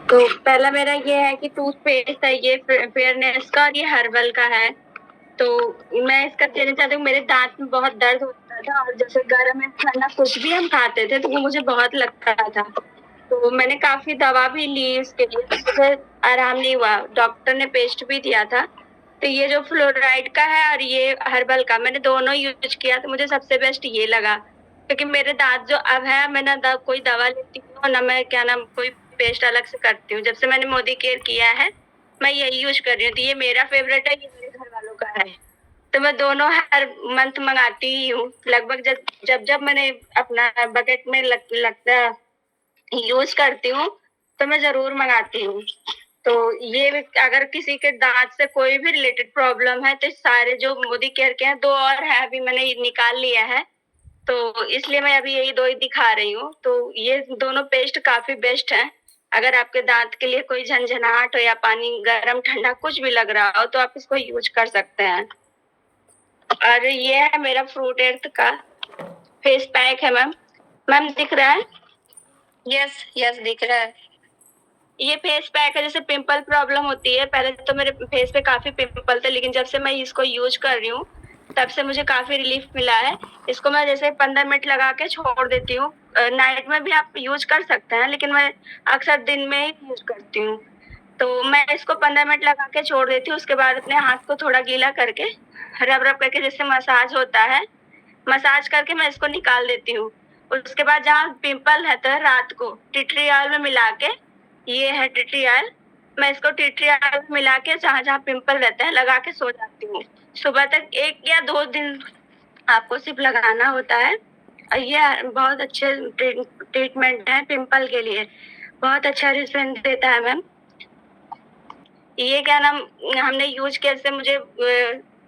तो पहला मेरा ये है कि टूथपेस्ट है, ये फेयरनेस का और ये हर्बल का है। तो मैं इसका कहना चाहती हूँ, मेरे दांत में बहुत दर्द होता था और जैसे गर्म या ठंडा कुछ भी हम खाते थे तो वो मुझे बहुत लगता था। तो मैंने काफी दवा भी ली इसके लिए, तो मुझे आराम नहीं हुआ। डॉक्टर ने पेस्ट भी दिया था। तो ये जो फ्लोराइड का है और ये हर्बल का, मैंने दोनों यूज किया तो मुझे सबसे बेस्ट ये लगा, क्योंकि मेरे दांत जो अब है, मैं ना कोई दवा लेती हूँ ना मैं क्या नाम कोई पेस्ट अलग से करती हूँ। जब से मैंने मोदी केयर किया है मैं यही यूज कर रही हूँ। तो ये मेरा फेवरेट है, ये मेरे घर वालों का है। तो मैं दोनों हर मंथ मंगाती ही हूँ लगभग। जब मैंने अपना बकेट में लगता यूज करती हूँ तो मैं जरूर मंगाती हूँ। तो ये अगर किसी के दांत से कोई भी रिलेटेड प्रॉब्लम है तो सारे जो मोदी केयर के हैं, दो और है अभी मैंने निकाल लिया है, तो इसलिए मैं अभी यही दो ही दिखा रही हूँ। तो ये दोनों पेस्ट काफी बेस्ट है। अगर आपके दांत के लिए कोई झंझनाहट हो या पानी गर्म ठंडा कुछ भी लग रहा हो तो आप इसको यूज कर सकते हैं। और ये है मेरा फ्रूट एर्थ का फेस पैक है मैम। मैम दिख रहा है? यस यस दिख रहा है। ये फेस पैक है, जैसे पिंपल प्रॉब्लम होती है, पहले तो मेरे फेस पे काफी पिंपल थे, लेकिन जब से मैं इसको यूज कर रही हूँ तब से मुझे काफी रिलीफ मिला है। इसको मैं जैसे 15 मिनट लगा के छोड़ देती हूँ। नाइट में भी आप यूज कर सकते हैं, लेकिन मैं अक्सर दिन में ही यूज करती हूँ। तो मैं इसको 15 मिनट लगा के छोड़ देती हूँ। उसके बाद अपने हाथ को थोड़ा गीला करके रब रब करके, जैसे मसाज होता है, मसाज करके मैं इसको निकाल देती हूँ। उसके बाद जहाँ पिंपल रहता है रात को टी ट्री ऑयल में मिला के, ये है टी ट्री ऑयल, मैं इसको टी ट्री ऑयल में मिला के जहाँ जहाँ पिंपल रहता है लगा के सो जाती हूँ। सुबह तक 1 या 2 दिन आपको सिर्फ लगाना होता है। और ये बहुत अच्छे ट्रीटमेंट है पिंपल के लिए, बहुत अच्छा रिजल्ट देता है मैम। ये क्या नाम हमने यूज किया, से मुझे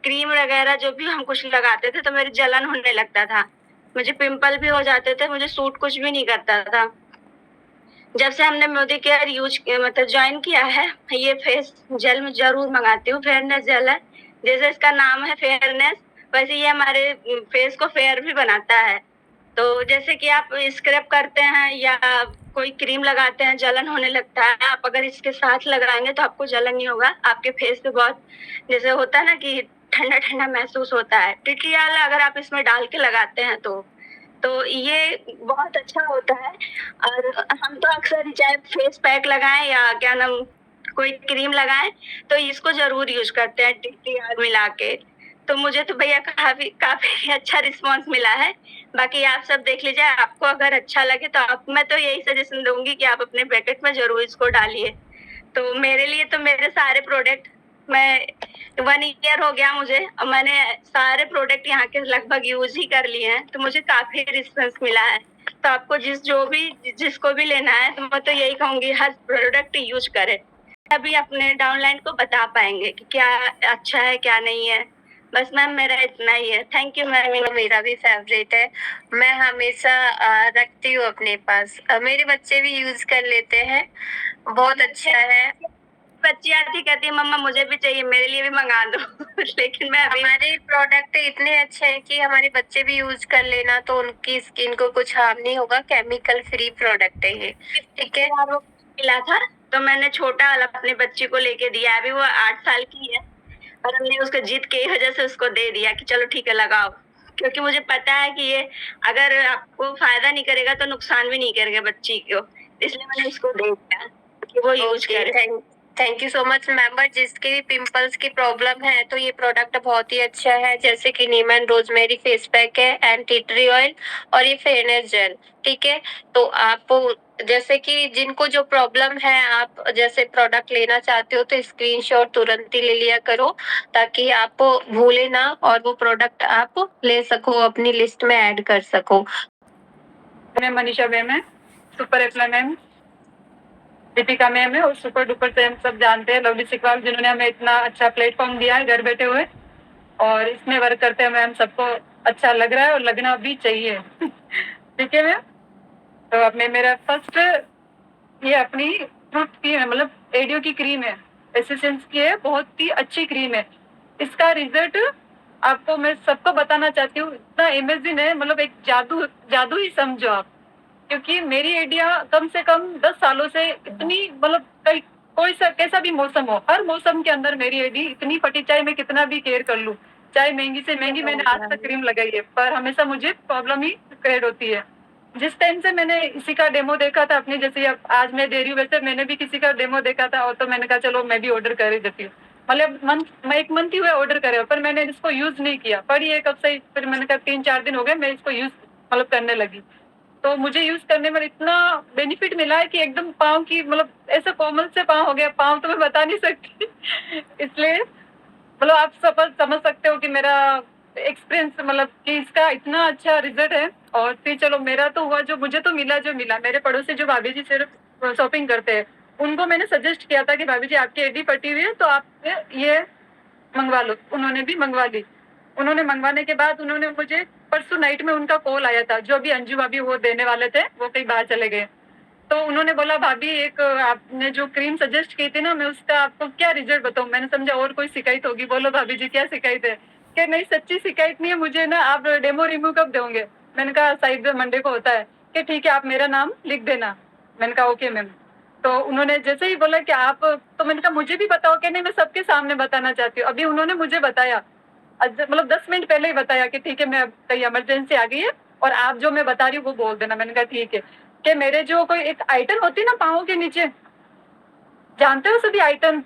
क्रीम वगैरह जो भी हम कुछ लगाते थे तो मेरी जलन होने लगता था, मुझे पिंपल भी हो जाते थे, मुझे सूट कुछ भी नहीं करता था। जब से हमने मोदी केयर यूज मतलब ज्वाइन किया है, ये फेस जेल में जरूर मंगाती हूँ। फेयरनेस जेल है, जैसे इसका नाम है फेयरनेस, वैसे ये हमारे फेस को फेयर भी बनाता है। तो जैसे कि आप स्क्रब करते हैं या कोई क्रीम लगाते हैं, जलन होने लगता है, आप अगर इसके साथ लगाएंगे तो आपको जलन नहीं होगा। आपके फेस पे बहुत जैसे होता है ना कि ठंडा ठंडा महसूस होता है। टिटियाल अगर आप इसमें डाल के लगाते हैं तो ये बहुत अच्छा होता है। और हम तो अक्सर चाहे फेस पैक लगाएं या क्या नाम कोई क्रीम लगाएं तो इसको जरूर यूज करते हैं टिटियाल मिला के। तो मुझे तो भैया काफी काफी अच्छा रिस्पॉन्स मिला है। बाकी आप सब देख लीजिए, आपको अगर अच्छा लगे तो आप, मैं तो यही सजेशन दूंगी कि आप अपने पैकेट में जरूर इसको डालिए। तो मेरे लिए तो मेरे सारे प्रोडक्ट, मैं 1 ईयर हो गया मुझे और मैंने सारे प्रोडक्ट यहाँ के लगभग यूज ही कर लिए हैं, तो मुझे काफी रिस्पॉन्स मिला है। तो आपको जिसको भी लेना है तो मैं तो यही कहूंगी हर प्रोडक्ट यूज करें, तभी अपने डाउनलाइन को बता पाएंगे कि क्या अच्छा है क्या नहीं है। बस मैम मेरा इतना ही है। Thank you ma'am. मेरा भी फेवरेट है, मैं हमेशा रखती हूँ अपने पास। मेरे बच्चे भी यूज कर लेते हैं, बहुत अच्छा है। बच्ची आती कहती है मम्मा मुझे भी चाहिए, मेरे लिए भी मंगा दो लेकिन मैं अभी, हमारे प्रोडक्ट इतने अच्छे हैं कि हमारे बच्चे भी यूज कर लेना तो उनकी स्किन को कुछ हार्म नहीं होगा। केमिकल फ्री प्रोडक्ट है ये, ठीक है। मिला था तो मैंने छोटा वाला अपनी बच्ची को लेके दिया, अभी वो 8 साल की है और हमने उसको जिद की वजह से उसको दे दिया कि चलो ठीक है लगाओ, क्योंकि मुझे पता है कि ये अगर आपको फायदा नहीं करेगा तो नुकसान भी नहीं करेगा बच्ची को, इसलिए मैंने उसको दे दिया कि वो यूज करे। Thank you so much member. जिसके भी पिंपल्स की प्रॉब्लम है तो ये प्रोडक्ट बहुत ही अच्छा है, जैसे कि नीम एंड रोजमेरी फेस पैक है एंड टी ट्री ऑयल और ये फेयरनेस जेल, ठीक है। तो आप जैसे कि जिनको जो प्रॉब्लम है, आप जैसे प्रोडक्ट लेना चाहते हो तो स्क्रीनशॉट तुरंत ही ले लिया करो ताकि आप भूले ना और वो प्रोडक्ट आप ले सको, अपनी लिस्ट में ऐड कर सको। मैं मनीषा मैम है, सुपर एप्ला मैम, दीपिका मैम है और सुपर डुपर से हम सब जानते हैं लवली सिकवाल, जिन्होंने हमें इतना अच्छा प्लेटफॉर्म दिया है घर बैठे हुए, और इसमें वर्क करते हैं मैम सबको अच्छा लग रहा है और लगना भी चाहिए ठीक है मैम। तो अब मेरा फर्स्ट ये अपनी फ्रूट की है, मतलब एडियो की क्रीम है, एसेंस की है, बहुत ही अच्छी क्रीम है। इसका रिजल्ट आपको मैं सबको बताना चाहती हूँ, इतना इमेजिन है, मतलब एक जादू जादू ही समझो आप। क्योंकि मेरी एडिया कम से कम 10 सालों से इतनी मतलब कई कोई सा कैसा भी मौसम हो, हर मौसम के अंदर मेरी एडी इतनी फटी, चाहे मैं कितना भी केयर कर लूँ, चाहे महंगी से महंगी मैंने आज तक क्रीम लगाई है, पर हमेशा मुझे प्रॉब्लम ही क्रिएट होती है। जिस टाइम से मैंने इसी का डेमो देखा था अपनी, जैसे अब आज मैं दे रही हूँ, वैसे मैंने भी किसी का डेमो देखा था और तो मैंने कहा चलो मैं भी ऑर्डर कर ही देती हूँ। मतलब मैं 1 मंथ ही हुआ ऑर्डर करे, पर मैंने इसको यूज नहीं किया, पर ये कब से फिर मैंने कहा 3-4 दिन हो गए मैं इसको यूज मतलब करने लगी। तो मुझे यूज करने में इतना बेनिफिट मिला है कि एकदम पाँव की मतलब ऐसा कोमल से पाँव हो गया, पाँव तो मैं बता नहीं सकती इसलिए मतलब आप समझ सकते हो कि मेरा एक्सपीरियंस मतलब कि इसका इतना अच्छा रिजल्ट है। और फिर चलो मेरा तो हुआ, जो मुझे तो मिला, जो मिला मेरे पड़ोसी जो भाभी जी सिर्फ शॉपिंग करते हैं, उनको मैंने सजेस्ट किया था कि भाभी जी आपकी एडी फटी हुई है तो आप ये मंगवा लो। उन्होंने भी मंगवा ली। उन्होंने मंगवाने के बाद उन्होंने मुझे परसों नाइट में उनका कॉल आया था, जो भी अंजू भाभी वो देने वाले थे वो कहीं बाहर चले गए, तो उन्होंने बोला भाभी एक आपने जो क्रीम सजेस्ट की थी ना, मैं उसका आपको क्या रिजल्ट बताऊं। मैंने समझा और कोई शिकायत होगी, बोलो भाभी जी क्या शिकायत है। कि नहीं सच्ची शिकायत नहीं है, मुझे ना आप डेमो रिव्यू कब दोगे। मैंने कहा शायद मंडे को होता है। कि ठीक है आप मेरा नाम लिख देना। मैंने कहा ओके मैम। तो उन्होंने जैसे ही बोला कि आप, तो मैंने कहा मुझे भी बताओ। कि नहीं मैं सबके सामने बताना चाहती हूँ। अभी उन्होंने मुझे बताया, मतलब 10 मिनट पहले ही बताया कि ठीक है मैं कहीं इमरजेंसी आ गई है और आप जो मैं बता रही हूँ वो बोल देना। मैंने कहा ठीक है। कि मेरे जो कोई एक आइटन होती है ना पाँव के नीचे, जानते हो सभी आइटन,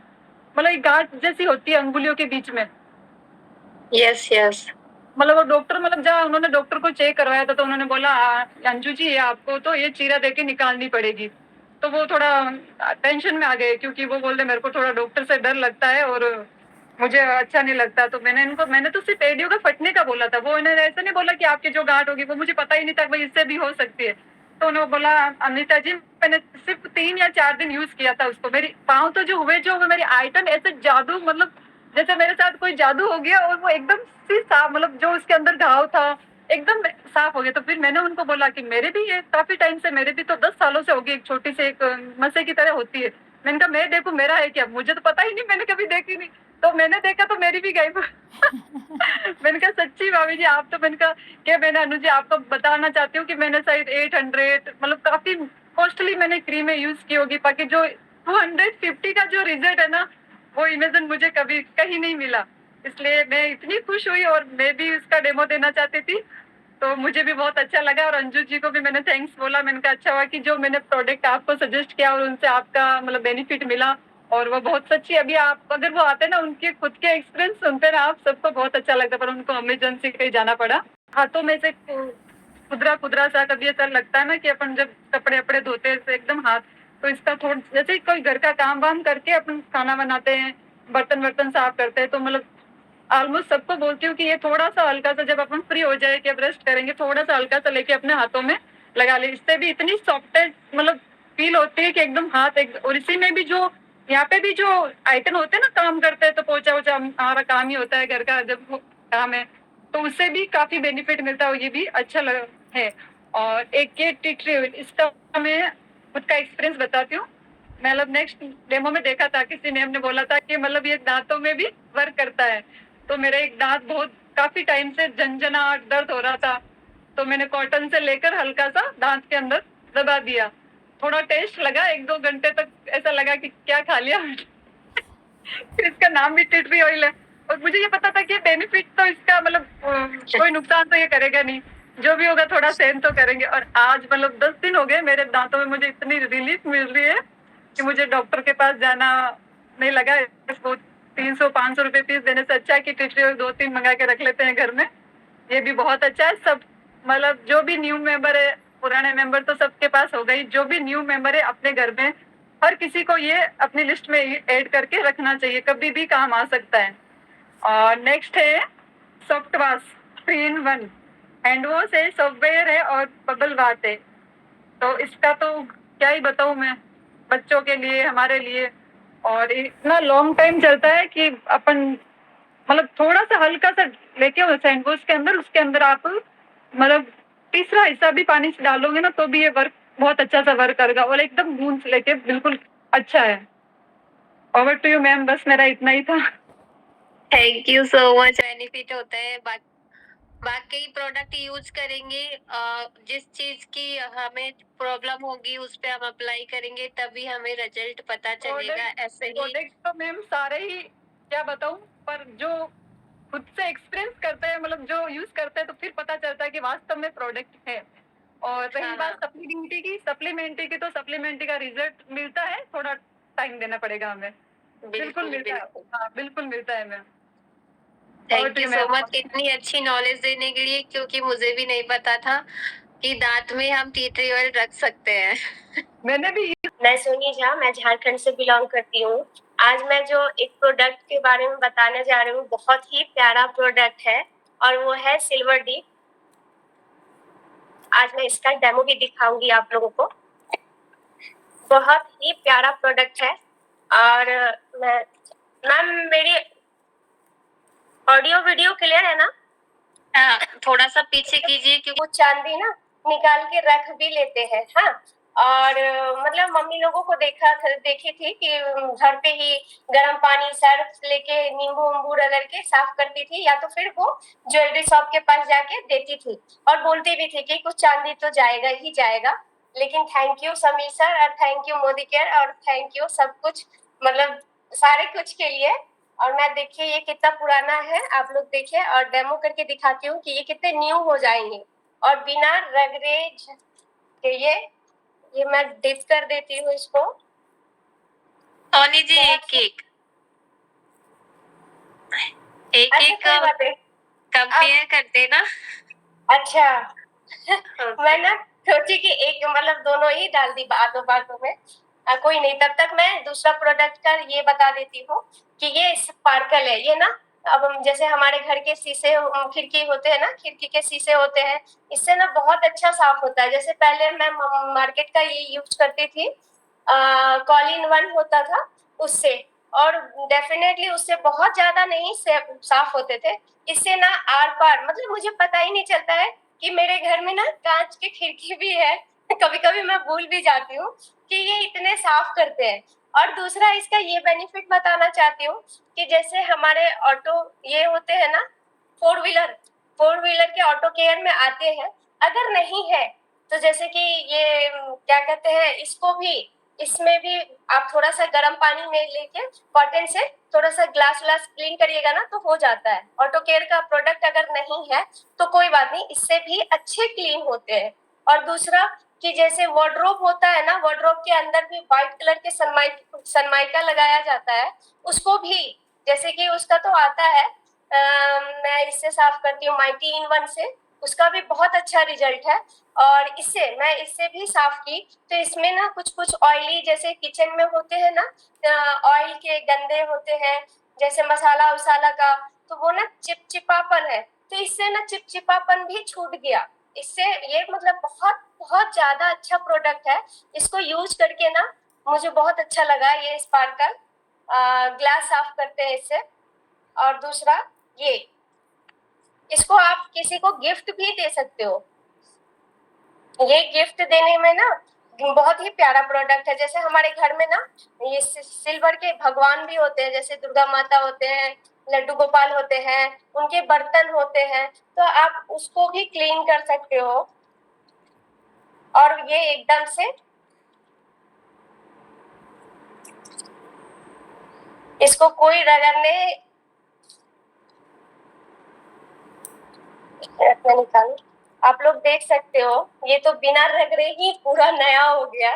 मतलब एक गांठ जैसी होती है अंगुलियों के बीच में। Yes yes. मतलब वो डॉक्टर, मतलब जब उन्होंने डॉक्टर को चेक करवाया था तो उन्होंने बोला अंजू जी ये आपको तो ये चीरा देके निकालनी पड़ेगी। तो वो थोड़ा टेंशन में आ गए, क्योंकि वो बोल रहे मेरे को थोड़ा डॉक्टर से डर लगता है और मुझे अच्छा नहीं लगता। तो मैंने तो सिर्फ एडियो का फटने का बोला था, वो इन्होंने ऐसा नहीं बोला कि आपकी जो गांठ होगी, वो मुझे पता ही नहीं था भाई इससे भी हो सकती है। तो उन्होंने बोला अनिता जी मैंने सिर्फ 3 या 4 दिन यूज किया था उसको, मेरी पाँव तो जो हुए, जो मेरी आइटन ऐसे जादू, मतलब जैसे मेरे साथ कोई जादू हो गया और वो एकदम सी साफ, मतलब जो उसके अंदर घाव था एकदम साफ हो गया। तो फिर मैंने उनको बोला कि मेरे भी ये काफी टाइम से, मेरे भी तो 10 सालों से होगी, एक छोटी सी एक मसे की तरह होती है। मैंने कहा मैं देखूं मेरा है क्या, मुझे तो पता ही नहीं, मैंने कभी देखी नहीं। तो मैंने देखा तो मेरी भी गई मैंने कहा सच्ची भाभी जी आप तो, मैंने कहा कि मैंने अनु जी आपको बताना चाहती हूँ कि मैंने शायद 800 मतलब काफी कॉस्टली मैंने क्रीमें यूज की होगी, बाकी जो 250 का जो रिजल्ट है ना, वो इमेजिन मुझे कभी कहीं नहीं मिला। इसलिए मैं इतनी खुश हुई और मैं भी उसका डेमो देना चाहती थी। तो मुझे भी बहुत अच्छा लगा और अंजू जी को भी मैंने थैंक्स बोला। मैंने कहा अच्छा हुआ कि जो मैंने प्रोडक्ट आपको सजेस्ट किया और उनसे आपका मतलब बेनिफिट मिला। और वो बहुत सच्ची, अभी आप अगर वो आते ना उनके खुद के एक्सपीरियंस सुनते ना आप, सबको बहुत अच्छा लगता, पर उनको इमरजेंसी कहीं जाना पड़ा। हाथों में से खुदरा खुदरा सा कभी ऐसा लगता है ना कि अपन जब कपड़े वपड़े धोते हैं तो एकदम हाथ, तो इसका थोड़ा जैसे कोई घर का काम वाम करके अपन खाना बनाते हैं, बर्तन वर्तन साफ करते हैं, तो मतलब ऑलमोस्ट सबको बोलती हूँ कि ये थोड़ा सा हल्का सा जब अपन फ्री हो जाए कि अब रेस्ट करेंगे, थोड़ा सा हल्का सा लेके अपने हाथों में लगा ले, इससे भी इतनी सॉफ्टनेस मतलब फील होती है कि एकदम हाथ और इसी में भी जो यहाँ पे भी जो आइटम होते हैं ना, काम करते हैं तो पोछा वोछा हमारा काम ही होता है घर का, जब वो काम है तो उससे भी काफी बेनिफिट मिलता है, ये भी अच्छा लगा है। और एक ये टी ट्री ऑयल, इसका मैं खुद का एक्सपीरियंस बताती हूँ। मतलब नेक्स्ट डेमो में देखा था, किसी मैम ने बोला था कि मतलब ये दांतों में भी वर्क करता है। तो मेरा एक दांत बहुत काफी टाइम से झंझनाहट दर्द हो रहा था, तो मैंने कॉटन से लेकर हल्का सा दांत के अंदर दबा दिया। थोड़ा टेस्ट लगा, 1-2 घंटे तक ऐसा लगा कि क्या खा लिया फिर इसका नाम भी टिटरी ऑयल है। और मुझे ये पता था कि बेनिफिट तो इसका मतलब कोई नुकसान तो ये करेगा नहीं, जो भी होगा थोड़ा सहन तो करेंगे। और आज मतलब 10 दिन हो गए मेरे दांतों में, मुझे इतनी रिलीफ मिल रही है कि मुझे डॉक्टर के पास जाना नहीं लगा। इसको 300-500 रुपए फीस देने से अच्छा है कि टिटरी ऑयल 2-3 मंगा के रख लेते हैं घर में। ये भी बहुत अच्छा है। सब मतलब जो भी न्यू मेंबर है, पुराने मेंबर तो सबके पास हो गई, जो भी न्यू मेंबर है अपने घर में हर किसी को ये अपनी लिस्ट में ऐड करके रखना चाहिए, कभी भी काम आ सकता है। और नेक्स्ट है soft wash 3-in-1 hand wash है, सॉफ्टवेयर है और बबल बाथ है। तो इसका तो क्या ही बताऊं मैं, बच्चों के लिए हमारे लिए, और इतना लॉन्ग टाइम चलता है कि अपन मतलब थोड़ा सा हल्का सा लेके हैंड वॉश के अंदर, उसके अंदर आप मतलब तीसरा हिस्सा भी पानी से डालोगे ना तो भी ये वर्क बहुत अच्छा सा वर्क करेगा और एकदम गूंज लेके बिल्कुल अच्छा है। ओवर टू यू मैम, बस मेरा इतना ही था। Thank you so much. Benefit होता है बाकी प्रोडक्ट यूज करेंगे, जिस चीज की हमें प्रॉब्लम होगी उस पे हम अप्लाई करेंगे, तभी हमें रिजल्ट पता चलेगा। ऐसे ही प्रोडक्ट तो मैम सारे ही क्या बताऊं, पर जो खुद से एक्सपीरियंस करते हैं, मतलब जो यूज करते हैं, तो फिर पता चलता है कि वास्तव में प्रोडक्ट है। और रही हाँ, बात सप्लीमेंट्री की, तो सप्लीमेंट्री का रिजल्ट मिलता है, थोड़ा टाइम देना पड़ेगा हमें। बिल्कुल मिलता है, हाँ बिल्कुल मिलता है ma'am. Thank you so much इतनी अच्छी नॉलेज देने के लिए, क्योंकि मुझे भी नहीं पता था कि दांत में हम टी ट्री ऑयल रख सकते हैं। मैंने भी मैं सोनी झा, मैं झारखंड से बिलोंग करती हूँ। आज मैं जो एक प्रोडक्ट के बारे में बताने जा रही हूँ, बहुत ही प्यारा प्रोडक्ट है और वो है सिल्वर डीप। आज मैं इसका डेमो भी दिखाऊंगी आप लोगों को। बहुत ही प्यारा प्रोडक्ट है। और मैम मेरी ऑडियो वीडियो क्लियर है ना? थोड़ा सा पीछे कीजिए, क्योंकि वो चांदी ना निकाल के रख भी लेते हैं। हाँ, और मतलब मम्मी लोगों को देखी थी कि घर पे ही गर्म पानी सर्फ लेके नींबू उम्बू रगड़ के साफ करती थी, या तो फिर वो ज्वेलरी शॉप के पास जाके देती थी और बोलती भी थी कि कुछ चांदी तो जाएगा ही जाएगा। लेकिन थैंक यू समीर सर और थैंक यू मोदी केयर और थैंक यू सब कुछ, मतलब सारे कुछ के लिए। और मैं देखिए ये कितना पुराना है, आप लोग देखिए, और डेमो करके दिखाती हूँ कि ये कितने न्यू हो जाएंगे और बिना रगड़े के। ये मैं डिप कर देती हूँ इसको। सोनी जी एक कंपेयर करते ना। अच्छा मैं ना सोची कि एक मतलब दोनों ही डाल दी बातों में। कोई नहीं, तब तक मैं दूसरा प्रोडक्ट का ये बता देती हूँ कि ये स्पार्कल है। ये ना अब हम जैसे हमारे घर के शीशे खिड़की होते हैं ना, खिड़की के शीशे होते हैं, इससे ना बहुत अच्छा साफ होता है। जैसे पहले मैं मार्केट का ये यूज करती थी, कॉलिन वन होता था उससे, और डेफिनेटली उससे बहुत ज्यादा नहीं साफ होते थे। इससे ना आर पार, मतलब मुझे पता ही नहीं चलता है कि मेरे घर में ना कांच की खिड़की भी है। कभी कभी मैं भूल भी जाती हूँ कि ये इतने साफ करते हैं। और दूसरा इसका ये बेनिफिट बताना चाहती हूँ कि जैसे हमारे ऑटो ये होते हैं ना, फोर व्हीलर के ऑटो केयर में आते हैं, अगर नहीं है तो जैसे कि ये क्या कहते हैं, इसमें भी आप थोड़ा सा गर्म पानी में लेके कॉटन से थोड़ा सा ग्लास क्लीन करिएगा ना तो हो जाता है। ऑटो केयर का प्रोडक्ट अगर नहीं है तो कोई बात नहीं, इससे भी अच्छे क्लीन होते हैं। और दूसरा कि जैसे वार्डरोब होता है ना, वार्डरोब के अंदर भी व्हाइट कलर के सनमाइका लगाया जाता है, उसको भी जैसे कि उसका तो आता है, मैं इससे साफ करती हूँ माइटी इन वन से, उसका भी बहुत अच्छा रिजल्ट है। और मैं इससे भी साफ की तो इसमें ना कुछ ऑयली जैसे किचन में होते हैं ना, ऑयल के गंदे होते हैं जैसे मसाला उसाला का, तो वो ना चिपचिपापन है, तो इससे ना चिपचिपापन भी छूट गया। इससे ये मतलब बहुत बहुत ज्यादा अच्छा प्रोडक्ट है। इसको यूज करके ना मुझे बहुत अच्छा लगा। ये स्पार्कल ग्लास साफ करते हैं इससे। और दूसरा ये, इसको आप किसी को गिफ्ट भी दे सकते हो। ये गिफ्ट देने में ना बहुत ही प्यारा प्रोडक्ट है। जैसे हमारे घर में ना ये सिल्वर के भगवान भी होते हैं, जैसे दुर्गा माता होते हैं, लड्डू गोपाल होते हैं, उनके बर्तन होते हैं, तो आप उसको भी क्लीन कर सकते हो। और ये एकदम से इसको कोई रगड़ने निकाल, आप लोग देख सकते हो, ये तो बिना रगड़े ही पूरा नया हो गया।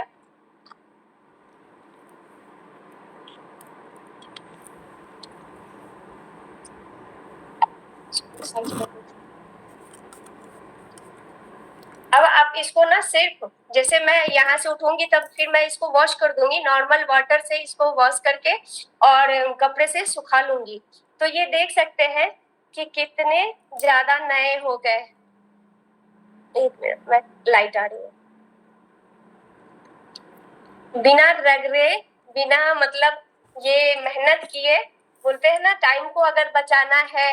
अब आप इसको ना सिर्फ जैसे मैं यहाँ से उठूंगी तब फिर मैं इसको वॉश कर दूंगी, नॉर्मल वाटर से इसको वॉश करके और कपड़े से सुखा लूंगी, तो ये देख सकते हैं कि कितने ज्यादा नए हो गए। एक मिनट, मैं लाइट आ रही है। बिना रगड़े, बिना मतलब ये मेहनत किए, बोलते हैं ना टाइम को अगर बचाना है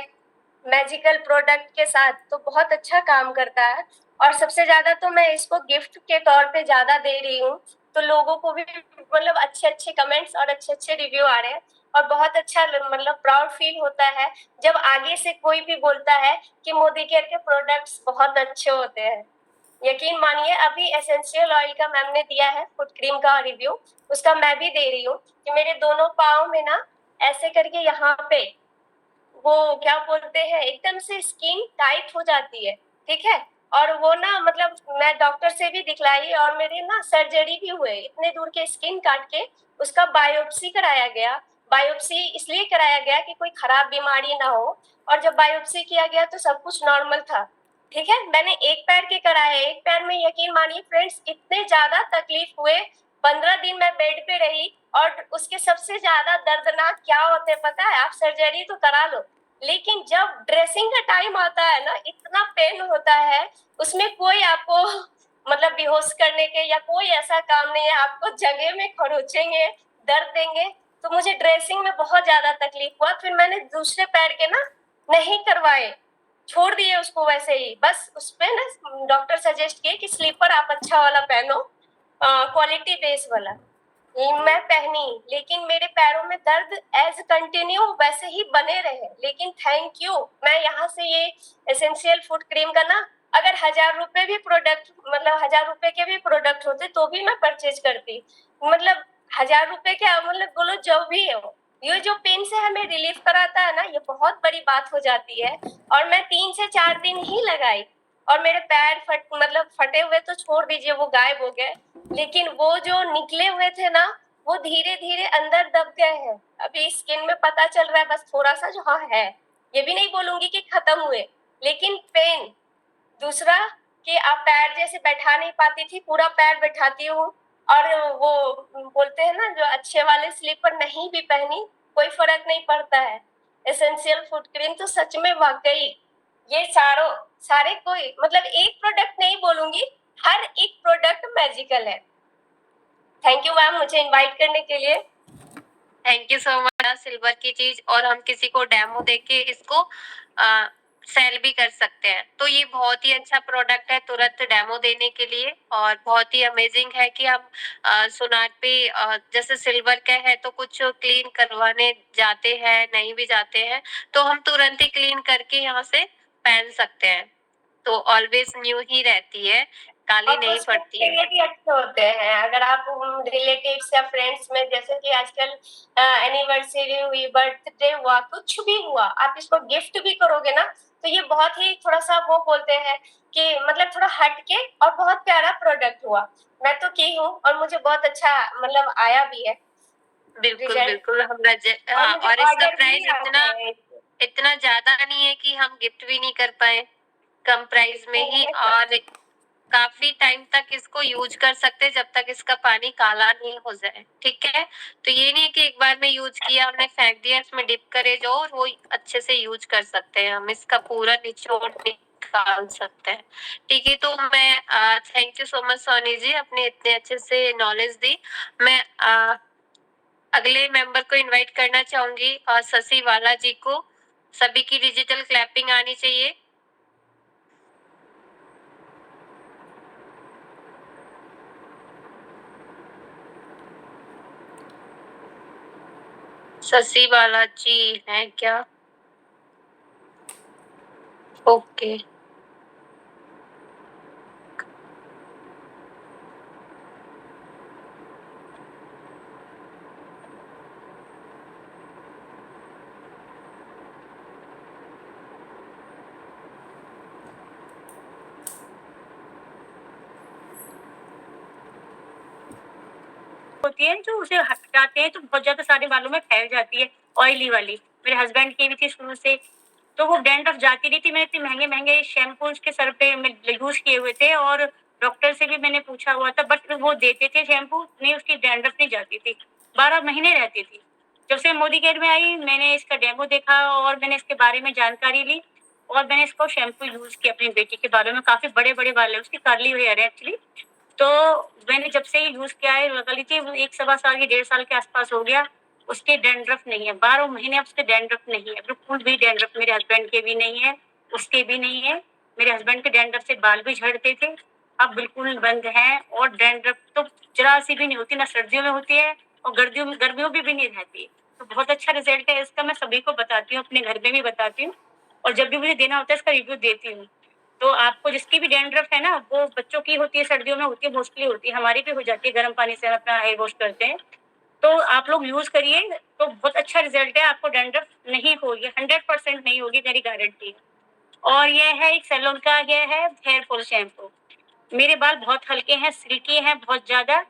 मैजिकल प्रोडक्ट के साथ तो बहुत अच्छा काम करता है। और सबसे ज्यादा तो मैं इसको गिफ्ट के तौर पे ज्यादा दे रही हूँ, तो लोगों को भी मतलब अच्छे अच्छे कमेंट्स और अच्छे अच्छे रिव्यू आ रहे हैं। और बहुत अच्छा मतलब प्राउड फील होता है जब आगे से कोई भी बोलता है कि मोदी केयर के प्रोडक्ट्स बहुत अच्छे होते हैं। यकीन मानिए अभी एसेंशियल ऑयल का मैम ने दिया है फुट क्रीम का रिव्यू, उसका मैं भी दे रही हूँ कि मेरे दोनों पाँव में ना ऐसे करके यहाँ पे वो क्या बोलते हैं एकदम से स्किन टाइट हो जाती है, ठीक है। और वो ना मतलब मैं डॉक्टर से भी दिखलाई और मेरे ना सर्जरी भी हुए, इतने दूर के स्किन काट के उसका बायोप्सी कराया गया। बायोप्सी इसलिए कराया गया कि कोई खराब बीमारी ना हो, और जब बायोप्सी किया गया तो सब कुछ नॉर्मल था, ठीक है। मैंने एक पैर के कराए, एक पैर में यकीन मानिए फ्रेंड्स इतने ज्यादा तकलीफ हुए, 15 दिन मैं बेड पे रही। और उसके सबसे ज्यादा दर्दनाक क्या होते हैं पता है, आप सर्जरी तो करा लो लेकिन जब ड्रेसिंग का टाइम आता है ना इतना पेन होता है, उसमें कोई आपको मतलब बेहोश करने के या कोई ऐसा काम नहीं है, आपको जगह में खरोचेंगे, दर्द देंगे। तो मुझे ड्रेसिंग में बहुत ज्यादा तकलीफ हुआ, फिर मैंने दूसरे पैर के ना नहीं करवाए, छोड़ दिए उसको वैसे ही। बस उस पे ना डॉक्टर सजेस्ट किए कि स्लीपर आप अच्छा वाला पहनो, क्वालिटी बेस वाला। मैं पहनी लेकिन मेरे पैरों में दर्द एज कंटिन्यू वैसे ही बने रहे। लेकिन थैंक यू, मैं यहाँ से ये एसेंशियल फुट क्रीम का ना अगर 1000 रुपए भी प्रोडक्ट मतलब 1000 रुपए के भी प्रोडक्ट होते तो भी मैं परचेज करती। मतलब 1000 रुपए के मतलब बोलो जो भी हो, ये जो पेन से हमें रिलीफ कराता है ना ये बहुत बड़ी बात हो जाती है। और मैं 3 से 4 दिन ही लगाई और मेरे पैर मतलब फटे हुए तो छोड़ दीजिए, वो गायब हो गए, लेकिन वो जो निकले हुए थे ना वो धीरे धीरे अंदर दब गए हैं। अभी स्किन में पता चल रहा है बस थोड़ा सा जो हाँ है, ये भी नहीं बोलूंगी कि खत्म हुए, लेकिन पेन। दूसरा कि आप पैर जैसे बैठा नहीं पाती थी, पूरा पैर बैठाती हूँ। और वो बोलते हैं ना जो अच्छे वाले स्लीपर नहीं भी पहनी कोई फर्क नहीं पड़ता है। एसेंशियल फुट क्रीम तो सच में वाकई ये सारे कोई मतलब एक प्रोडक्ट नहीं बोलूंगी, हर एक प्रोडक्ट मैजिकल है। थैंक यू मैम मुझे इनवाइट करने के लिए। Thank you so much. Silver की चीज और हम किसी को डेमो देके इसको सेल भी कर सकते हैं, तो ये बहुत ही अच्छा प्रोडक्ट है तुरंत डेमो देने के लिए। और बहुत ही अमेजिंग है कि हम सोनार पे जैसे सिल्वर का है तो कुछ क्लीन करवाने जाते हैं, नहीं भी जाते हैं तो हम तुरंत ही क्लीन करके यहाँ से पहन सकते हैं, तो ऑलवेज न्यू ही रहती है, काली और नहीं कुछ पड़ती के है। लिए भी अच्छे होते हैं अगर आप रिलेटिव्स या फ्रेंड्स में, जैसे कि आजकल एनिवर्सरी हुई, बर्थडे हुआ, कुछ भी हुआ, आप इसको गिफ्ट भी करोगे ना तो ये बहुत ही थोड़ा सा वो बोलते हैं कि मतलब थोड़ा हटके और बहुत प्यारा प्रोडक्ट हुआ। मैं तो की हूँ और मुझे बहुत अच्छा मतलब आया भी है बिल्कुल रिजल्ट। बिल्कुल हम और हाँ, मुझे और इसका ऑर्डर प्राइस भी आते हैं इतना ज्यादा नहीं है कि हम गिफ्ट भी नहीं कर पाए, कम प्राइस में ही। और काफी टाइम तक इसको यूज कर सकते हैं जब तक इसका पानी काला नहीं हो जाए, ठीक है। तो ये नहीं है कि एक बार में यूज किया हमने फेंक दिया, इसमें डिप करे जो और वो अच्छे से यूज कर सकते हैं, हम इसका पूरा निचोड़ निकाल सकते हैं, ठीक है। तो मैं thank you so much Soni ji, अपने इतने अच्छे से नॉलेज दी। मैं अगले मेंबर को इनवाइट करना चाहूंगी और शशि वाला जी को। सभी की डिजिटल क्लैपिंग आनी चाहिए। शशि वाला जी हैं क्या? ओके होती है जो उसे हटाते हैं तो बहुत ज्यादा सारे बालों में फैल जाती है, ऑयली वाली। मेरे हस्बैंड की भी थी शुरू से, तो वो डैंड्रफ जाती नहीं थी। मैंने इतने महंगे शैम्पू उसके सर पे यूज किए हुए थे और डॉक्टर से भी मैंने पूछा हुआ था, बट वो देते थे शैम्पू, नहीं उसकी डैंड्रफ नहीं जाती थी, 12 महीने रहती थी। जब से मोदी केयर में आई मैंने इसका डेमो देखा और मैंने इसके बारे में जानकारी ली और मैंने इसको शैम्पू यूज किया अपनी बेटी के बालों में। काफी बड़े बड़े बाल है उसकी, कर्ली हेयर है एक्चुअली। तो मैंने जब से यूज किया है, लगा लीजिए 1 सवा साल की 1.5 साल के आसपास हो गया, उसके डैंड्रफ नहीं है, 12 महीने अब उसके डैंड्रफ नहीं है, बिल्कुल भी डैंड्रफ। मेरे हस्बैंड के भी नहीं है, उसके भी नहीं है। मेरे हस्बैंड के डैंड्रफ से बाल भी झड़ते थे, अब बिल्कुल बंद है। और डैंड्रफ तो जरा सी भी नहीं होती, ना सर्दियों में होती है और गर्मियों में भी नहीं रहती। तो बहुत अच्छा रिजल्ट है इसका, मैं सभी को बताती हूँ, अपने घर में भी बताती हूँ और जब भी मुझे देना होता है इसका रिव्यू देती हूँ। तो आपको जिसकी भी डैंड्रफ है ना, वो बच्चों की होती है, सर्दियों में होती है, मोस्टली होती है, हमारी भी हो जाती है, गर्म पानी से हम अपना हेयर वॉश करते हैं। तो आप लोग यूज़ करिए, तो बहुत अच्छा रिजल्ट है, आपको डैंड्रफ नहीं होगी, 100% नहीं होगी, मेरी गारंटी है। और ये है एक सैलून का, ये है हेयर फॉल शैम्पू। मेरे बाल बहुत हल्के हैं, सिल्की हैं बहुत ज़्यादा,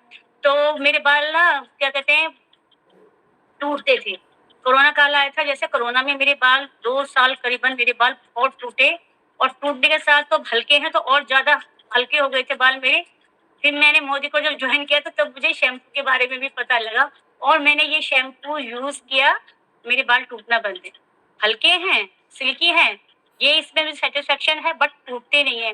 तो मेरे बाल ना क्या कहते हैं, टूटते थे। कोरोना काल आया था, जैसे कोरोना में मेरे बाल 2 साल करीबन मेरे बाल बहुत टूटे और टूटने के साथ तो हल्के हैं तो और ज़्यादा हल्के हो गए थे बाल मेरे। फिर मैंने मोदी को जब जॉइन किया तो तब मुझे शैम्पू के बारे में भी पता लगा और मैंने ये शैम्पू यूज़ किया, मेरे बाल टूटना बंद है। हल्के हैं, सिल्की हैं, ये इसमें भी सैटिस्फैक्शन है, बट टूटते नहीं हैं।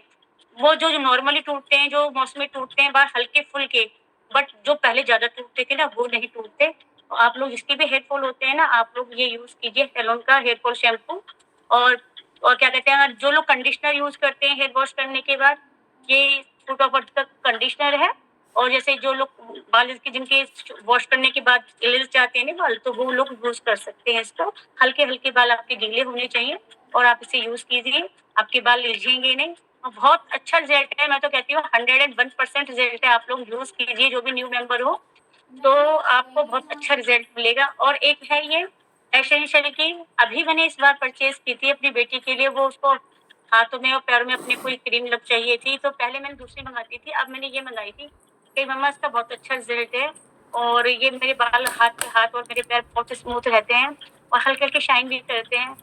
वो जो नॉर्मली टूटते हैं, जो मौसमी टूटते हैं बाल हल्के-फुल्के, बट जो पहले ज़्यादा टूटते थे ना, वो नहीं टूटते। तो आप लोग जिसके भी हेयर फॉल होते हैं ना, आप लोग ये यूज़ कीजिए सैलून का हेयर फॉल शैम्पू। और क्या कहते हैं, जो लोग कंडीशनर यूज़ करते हैं हेयर वॉश करने के बाद, ये सूट ऑफ अर्थ का कंडीशनर है। और जैसे जो लोग बाल जिनके वॉश करने के बाद रिलीज चाहते हैं ना बाल, तो वो लोग यूज़ कर सकते हैं इसको। हल्के-हल्के बाल आपके गीले होने चाहिए और आप इसे यूज़ कीजिए, आपके बाल रिझेंगे नहीं और बहुत अच्छा रिजल्ट है। मैं तो कहती हूँ 101% रिजल्ट है, आप लोग यूज़ कीजिए, जो भी न्यू मेंबर हो, तो आपको बहुत अच्छा रिजल्ट मिलेगा। और एक है ये एसेंशियल की, अभी मैंने इस बार परचेज़ की थी अपनी बेटी के लिए, वो उसको हाथों में और पैरों में अपने कोई क्रीम लग चाहिए थी, तो पहले मैंने दूसरी मँगाती थी, अब मैंने ये मँगाई थी कि मम्मा इसका बहुत अच्छा रिजल्ट है और ये मेरे बाल हाथ और मेरे पैर बहुत स्मूथ रहते हैं और हल्के-हल्के शाइन भी करते हैं।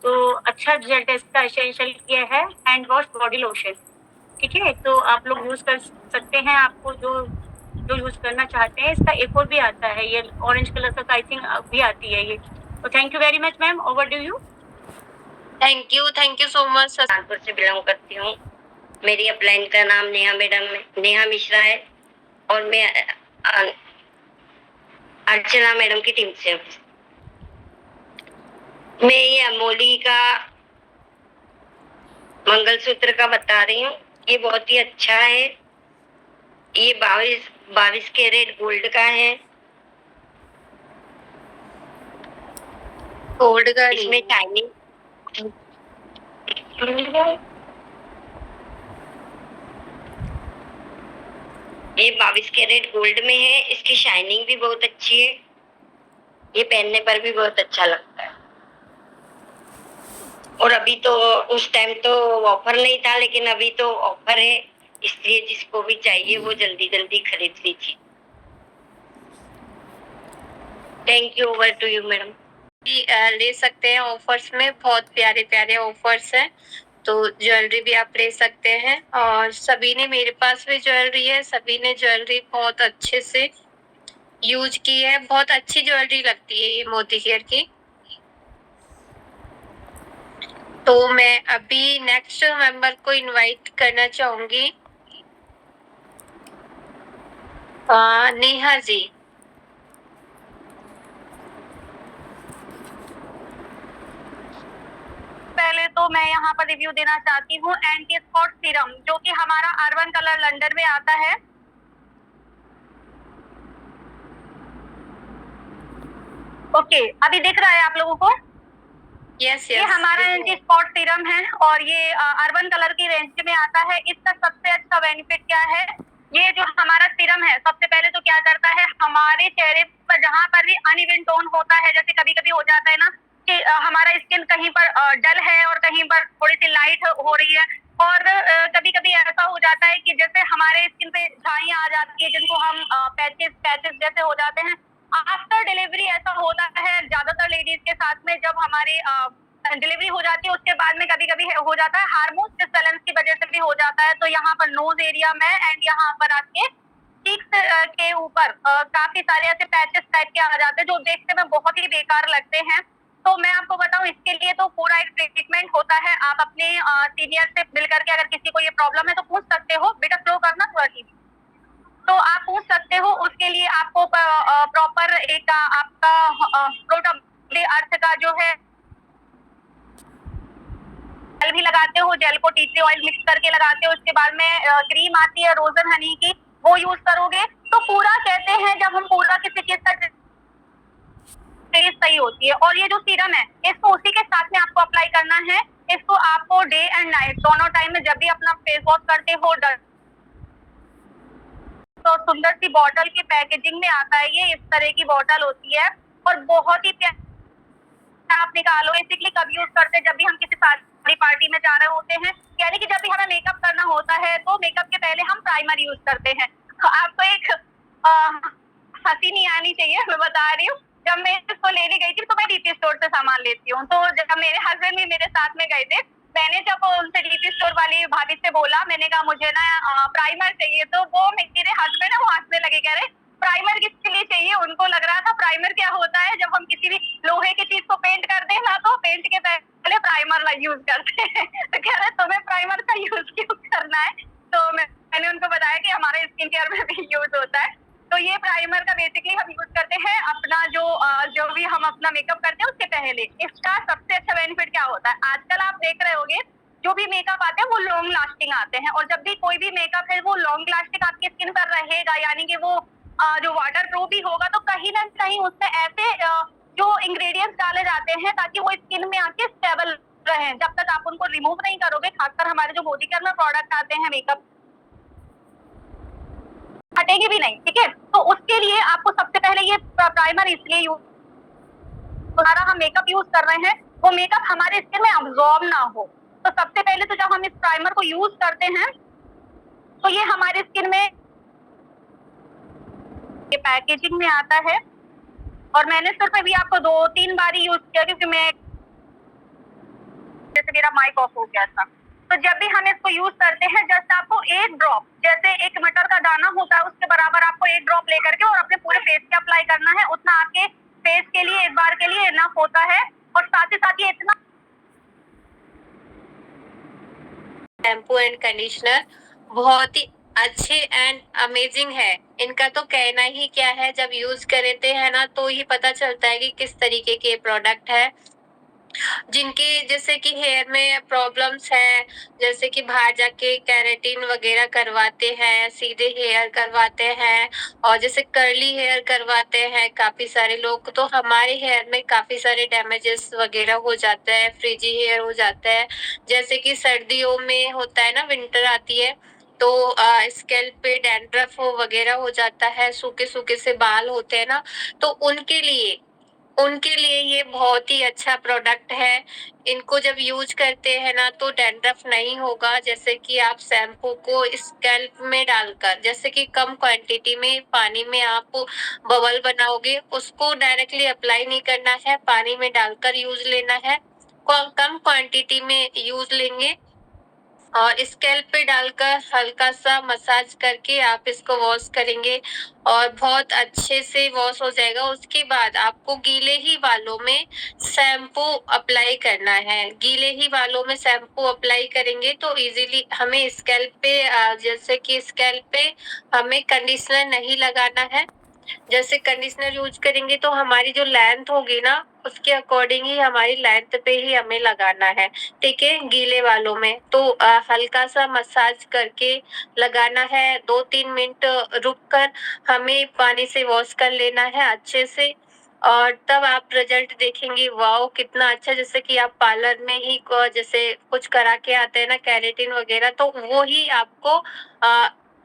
तो अच्छा रिजल्ट है इसका। एसेंशियल ये है हैंड वॉश बॉडी लोशन, ठीक है? तो आप लोग यूज़ कर सकते हैं, आपको जो जो यूज़ करना चाहते हैं। इसका एक और भी आता है, ये ऑरेंज कलर का आई थिंक भी आती है ये। तो thank you very much ma'am, over to you. Thank you so much. Kanpur से बिलोंग करती हूँ। मेरी अपलाइन का नाम नेहा मिश्रा है और मैं अर्चना मैडम की टीम से हूँ। मैं ये अमोली का मंगलसूत्र का बता रही हूँ, ये बहुत ही अच्छा है। ये 22 कैरेट गोल्ड का है। गोल्ड का इसमें शाइनिंग ये 22 कैरेट गोल्ड में है। इसकी शाइनिंग भी बहुत अच्छी है। ये पहनने पर भी बहुत अच्छा लगता है। और अभी तो उस टाइम तो ऑफर नहीं था, लेकिन अभी तो ऑफर है, इसलिए जिसको भी चाहिए वो जल्दी जल्दी खरीद लीजिए। Thank you, over to you madam. ले सकते हैं ऑफर्स में, बहुत प्यारे प्यारे ऑफर्स हैं, तो ज्वेलरी भी आप ले सकते हैं। और सभी ने, मेरे पास भी ज्वेलरी है, सभी ने ज्वेलरी बहुत अच्छे से यूज की है, बहुत अच्छी ज्वेलरी लगती है ये मोती हेयर की। तो मैं अभी नेक्स्ट मेंबर को इनवाइट करना चाहूंगी, नेहा जी। पहले तो मैं यहाँ पर रिव्यू देना चाहती हूँ एंटी स्पॉट सीरम, जो कि हमारा अर्बन कलर लंदन में आता है। ओके, अभी दिख रहा है आप लोगों को? यस ये हमारा एंटी स्पॉट सीरम है और ये अर्बन कलर की रेंज में आता है। इसका सबसे अच्छा बेनिफिट क्या है, ये जो हमारा सीरम है, सबसे पहले तो क्या करता है, हमारे चेहरे पर जहाँ पर भी अनइवन टोन होता है, जैसे कभी कभी हो जाता है ना कि हमारा स्किन कहीं पर डल है और कहीं पर थोड़ी सी लाइट हो रही है, और कभी कभी ऐसा हो जाता है कि जैसे हमारे स्किन पे झाइयाँ आ जाती है, जिनको हम पैचेस जैसे हो जाते हैं। आफ्टर डिलीवरी ऐसा होता है ज्यादातर लेडीज के साथ में, जब हमारी डिलीवरी हो जाती है उसके बाद में कभी कभी हो जाता है हार्मोन डिसबैलेंस की वजह से भी हो जाता है। तो यहाँ पर नोज एरिया में एंड यहाँ पर आपके चीक्स के ऊपर काफी सारे ऐसे पैचेस टाइप के आ जाते हैं, जो देखने में बहुत ही बेकार लगते हैं। तो मैं आपको बताऊं, इसके लिए तो पूरा एक ट्रीटमेंट होता है। आप अपने सीनियर से मिल करके अगर किसी को ये प्रॉब्लम है तो पूछ सकते हो। बेटा स्लो करना थोड़ा टीवी, तो आप पूछ सकते हो। उसके लिए आपको प्रॉपर एक आपका फ्रूट ऑफ द अर्थ का जो है जेल भी लगाते हो, जेल को टी ट्री ऑयल मिक्स करके लगाते हो। उसके बाद में क्रीम आती है रोजन हनी की, वो यूज करोगे तो पूरा कहते हैं, जब हम पूरा किसी चीज का टेस्ट सही होती है। और ये जो सीरम है इसको उसी के साथ में आपको अप्लाई करना है। इसको आपको डे एंड नाइट दोनों टाइम में जब भी अपना फेस वॉश करते हो तो सुंदर सी बॉटल की पैकेजिंग में आता है। ये इस तरह की बॉटल होती है और बहुत ही आप निकालो। बेसिकली कब यूज करते हैं, जब भी हम किसी शादी पार्टी में जा रहे होते हैं, यानी कि जब भी हमें मेकअप करना होता है तो मेकअप के पहले हम प्राइमर यूज करते हैं। आपको एक हंसी नहीं आनी चाहिए, मैं बता रही हूँ। जब मैं इसको लेने गई थी तो मैं डीपी स्टोर से सामान लेती हूँ, तो जब मेरे हस्बैंड भी मेरे साथ में गए थे, मैंने जब उनसे डीपी स्टोर वाली भाभी से बोला, मैंने कहा मुझे ना प्राइमर चाहिए, तो वो मेरे हस्बैंड है वो हंसने लगे, कह रहे प्राइमर किसके लिए चाहिए। उनको लग रहा था प्राइमर क्या होता है, जब हम किसी भी लोहे की चीज को पेंट करते हैं ना तो पेंट के पहले प्राइमर यूज करते हैं। तो कह रहे तुम्हें प्राइमर का यूज क्यों करना है। तो मैंने उनको बताया कि हमारे स्किन केयर में भी यूज होता है। तो ये प्राइमर का बेसिकली हम यूज करते हैं अपना जो भी हम अपना मेकअप करते हैं उसके पहले। इसका सबसे अच्छा बेनिफिट क्या होता है, आजकल आप देख रहे होंगे जो भी मेकअप आते हैं वो लॉन्ग लास्टिंग आते हैं, और जब भी कोई भी मेकअप है वो लॉन्ग लास्टिंग आपकी स्किन पर रहेगा, यानी कि वो जो वाटर प्रूफ भी होगा, तो कहीं ना कहीं उसमें ऐसे जो इंग्रेडिएंट्स डाले जाते हैं ताकि वो स्किन में आके स्टेबल रहे। जब तक आप उनको रिमूव नहीं करोगे, खासकर हमारे जो बॉडी केयर में प्रोडक्ट आते हैं मेकअप हटेगी भी नहीं, ठीक है। तो उसके लिए आपको सबसे पहले ये प्राइमर इसलिए यूज, हमारा हम मेकअप यूज कर रहे हैं वो मेकअप हमारे स्किन में अब्सॉर्ब ना हो। तो सबसे पहले तो जब हम इस प्राइमर को यूज करते हैं तो ये हमारे स्किन में ये पैकेजिंग में आता है, और मैंने सिर्फ अभी आपको 2-3 बार ही यूज किया क्योंकि मैं जैसे मेरा माइक ऑफ हो गया था। तो जब भी हम इसको यूज करते हैं जस्ट आपको एक ड्रॉप, जैसे एक मटर का दाना होता है उसके बराबर आपको एक ड्रॉप लेकर के और अपने पूरे फेस पे अप्लाई करना है। उतना आपके फेस के लिए एक बार के लिए इनफ होता है। और साथ ही साथ ये इतना शैम्पू एंड कंडीशनर बहुत ही अच्छे एंड अमेजिंग है। इनका तो कहना ही क्या है, जब यूज करते हैं ना तो ही पता चलता है कि किस तरीके के प्रोडक्ट है। जिनके जैसे कि हेयर में प्रॉब्लम्स है, जैसे कि बाहर जाके केराटिन वगैरह करवाते हैं, सीधे हेयर करवाते हैं, और जैसे कर्ली हेयर करवाते हैं काफी सारे लोग, तो हमारे हेयर में काफी सारे डैमेजेस वगैरह हो जाते हैं, फ्रिजी हेयर हो जाता है। जैसे कि सर्दियों में होता है ना, विंटर आती है तो स्कैल्प पे डैंड्रफ वगैरह हो जाता है, सूखे सूखे से बाल होते हैं ना, तो उनके लिए ये बहुत ही अच्छा प्रोडक्ट है। इनको जब यूज करते हैं ना तो डैंड्रफ नहीं होगा। जैसे कि आप शैम्पू को स्कैल्प में डालकर, जैसे कि कम क्वांटिटी में पानी में आप बबल बनाओगे, उसको डायरेक्टली अप्लाई नहीं करना है, पानी में डालकर यूज लेना है। कम क्वांटिटी में यूज लेंगे और स्कैल्प पे डालकर हल्का सा मसाज करके आप इसको वॉश करेंगे और बहुत अच्छे से वॉश हो जाएगा। उसके बाद आपको गीले ही बालों में शैम्पू अप्लाई करना है। गीले ही बालों में शैम्पू अप्लाई करेंगे तो इजीली हमें स्कैल्प पे जैसे कि स्कैल्प पे हमें कंडीशनर नहीं लगाना है। जैसे कंडीशनर यूज करेंगे तो हमारी जो लेंथ होगी ना उसके अकॉर्डिंग ही हमारी लेंथ पे ही हमें लगाना है, ठीक है। गीले बालों में तो हल्का सा मसाज करके लगाना है। 2-3 मिनट रुककर हमें पानी से वॉश कर लेना है अच्छे से, और तब आप रिजल्ट देखेंगे। वाओ कितना अच्छा, जैसे कि आप पार्लर में ही जैसे कुछ करा के आते हैं ना केराटिन वगैरह, तो वो ही आपको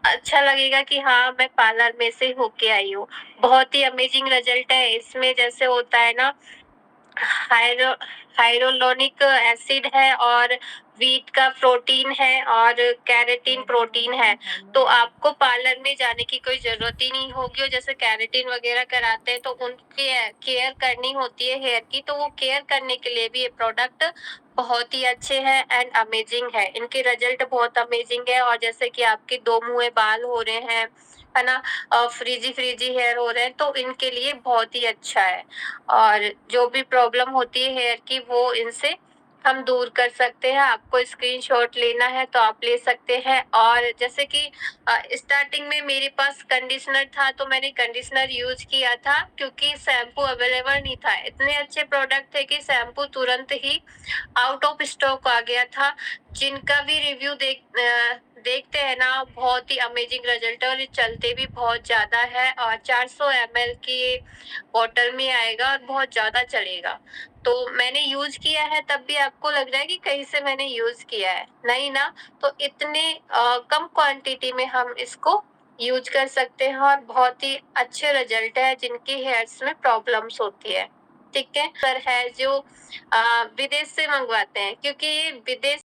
अच्छा लगेगा कि हाँ मैं पार्लर में से होके आई हूँ। बहुत ही अमेजिंग रिजल्ट है इसमें। जैसे होता है ना, हाइरोलोनिक एसिड है और वीट का प्रोटीन है और कैरेटिन प्रोटीन है, तो आपको पार्लर में जाने की कोई जरूरत ही नहीं होगी। और जैसे कैरेटिन वगैरह कराते हैं तो उनकी केयर करनी होती है हेयर की, तो वो केयर करने के लिए भी ये प्रोडक्ट बहुत ही अच्छे हैं एंड अमेजिंग है। इनके रिजल्ट बहुत अमेजिंग है। और जैसे कि आपके दो मुँहे बाल हो रहे हैं, है ना, फ्रीजी हेयर हो रहे हैं, तो इनके लिए बहुत ही अच्छा है। और जो भी प्रॉब्लम होती है हेयर की वो इनसे हम दूर कर सकते हैं। आपको स्क्रीनशॉट लेना है तो आप ले सकते हैं। और जैसे कि स्टार्टिंग में मेरे पास कंडीशनर था तो मैंने कंडीशनर यूज किया था क्योंकि शैम्पू अवेलेबल नहीं था। इतने अच्छे प्रोडक्ट थे कि शैम्पू तुरंत ही आउट ऑफ स्टॉक आ गया था। जिनका भी रिव्यू देखते हैं ना, बहुत ही अमेजिंग रिजल्ट है और ये चलते भी बहुत ज़्यादा है और 400 ml की बॉटल में आएगा और बहुत ज़्यादा चलेगा। तो मैंने यूज़ किया है, तब भी आपको लग रहा है कि कहीं से मैंने यूज़ किया है, नहीं ना? तो इतने कम क्वांटिटी में हम इसको यूज़ कर सकते हैं और बहुत ही अच्छे रिजल्ट है जिनकी हेयर्स में प्रॉब्लम्स होती है, ठीक है? सर है जो विदेश से मंगवाते हैं, क्योंकि विदेश